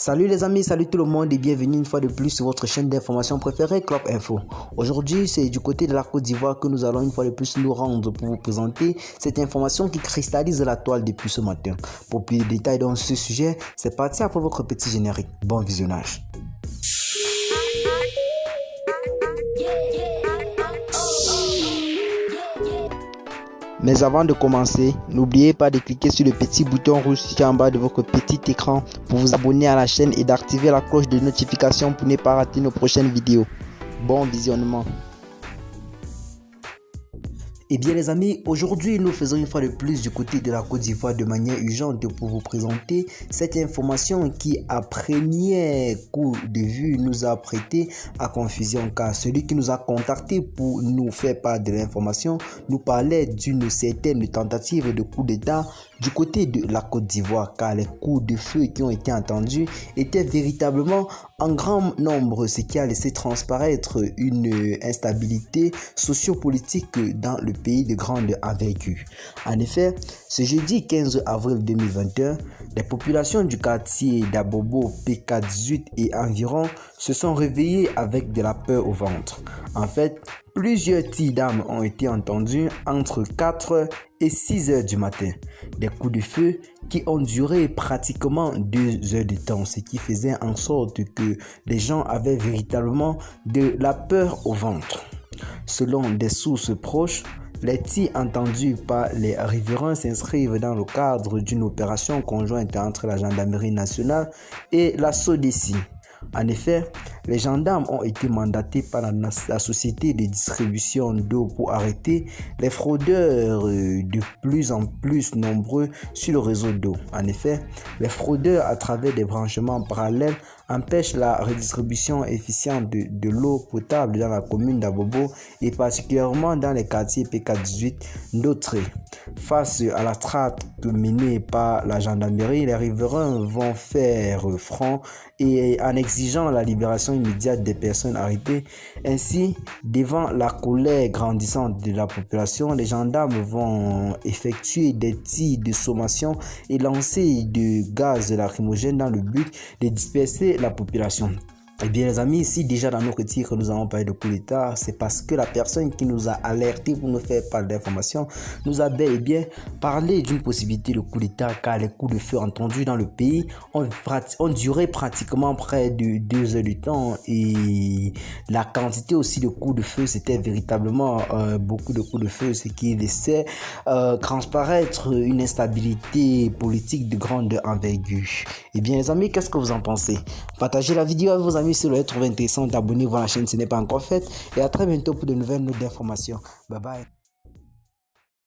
Salut les amis, salut tout le monde et bienvenue une fois de plus sur votre chaîne d'information préférée Club Info. Aujourd'hui, c'est du côté de la Côte d'Ivoire que nous allons une fois de plus nous rendre pour vous présenter cette information qui cristallise la toile depuis ce matin. Pour plus de détails dans ce sujet, c'est parti après votre petit générique. Bon visionnage. Mais avant de commencer, n'oubliez pas de cliquer sur le petit bouton rouge situé en bas de votre petit écran pour vous abonner à la chaîne et d'activer la cloche de notification pour ne pas rater nos prochaines vidéos. Bon visionnement. Eh bien les amis, aujourd'hui nous faisons une fois de plus du côté de la Côte d'Ivoire de manière urgente pour vous présenter cette information qui à premier coup de vue nous a prêté à confusion, car celui qui nous a contacté pour nous faire part de l'information nous parlait d'une certaine tentative de coup d'État du côté de la Côte d'Ivoire, car les coups de feu qui ont été entendus étaient véritablement en grand nombre, ce qui a laissé transparaître une instabilité sociopolitique dans le pays de grande envergure. En effet, ce jeudi 15 avril 2021, les populations du quartier d'Abobo, PK18 et environ se sont réveillées avec de la peur au ventre. En fait, plusieurs tirs d'armes ont été entendus entre 4 et 6 heures du matin. Des coups de feu qui ont duré pratiquement 2 heures de temps, ce qui faisait en sorte que les gens avaient véritablement de la peur au ventre. Selon des sources proches, les tirs entendus par les riverains s'inscrivent dans le cadre d'une opération conjointe entre la gendarmerie nationale et la SODECI. En effet, les gendarmes ont été mandatés par la société de distribution d'eau pour arrêter les fraudeurs de plus en plus nombreux sur le réseau d'eau. En effet, les fraudeurs, à travers des branchements parallèles, empêchent la redistribution efficiente de l'eau potable dans la commune d'Abobo et particulièrement dans les quartiers PK18 d'Autré. Face à la traque menée par la gendarmerie, les riverains vont faire front et en exigeant la libération immédiate des personnes arrêtées. Ainsi, devant la colère grandissante de la population, les gendarmes vont effectuer des tirs de sommation et lancer du gaz lacrymogène dans le but de disperser la population. Eh bien les amis, ici déjà dans notre titre nous avons parlé de coup d'État, c'est parce que la personne qui nous a alerté pour nous faire part d'informations nous a bel et bien parlé d'une possibilité de coup d'État, car les coups de feu entendus dans le pays ont duré pratiquement près de 2 heures de temps et la quantité aussi de coups de feu, c'était véritablement beaucoup de coups de feu, ce qui laissait transparaître une instabilité politique de grande envergure. Eh bien les amis, qu'est-ce que vous en pensez? Partagez la vidéo avec vos amis si vous l'avez trouvé intéressante, abonnez-vous à la chaîne si ce n'est pas encore fait et à très bientôt pour de nouvelles notes d'informations. Bye bye.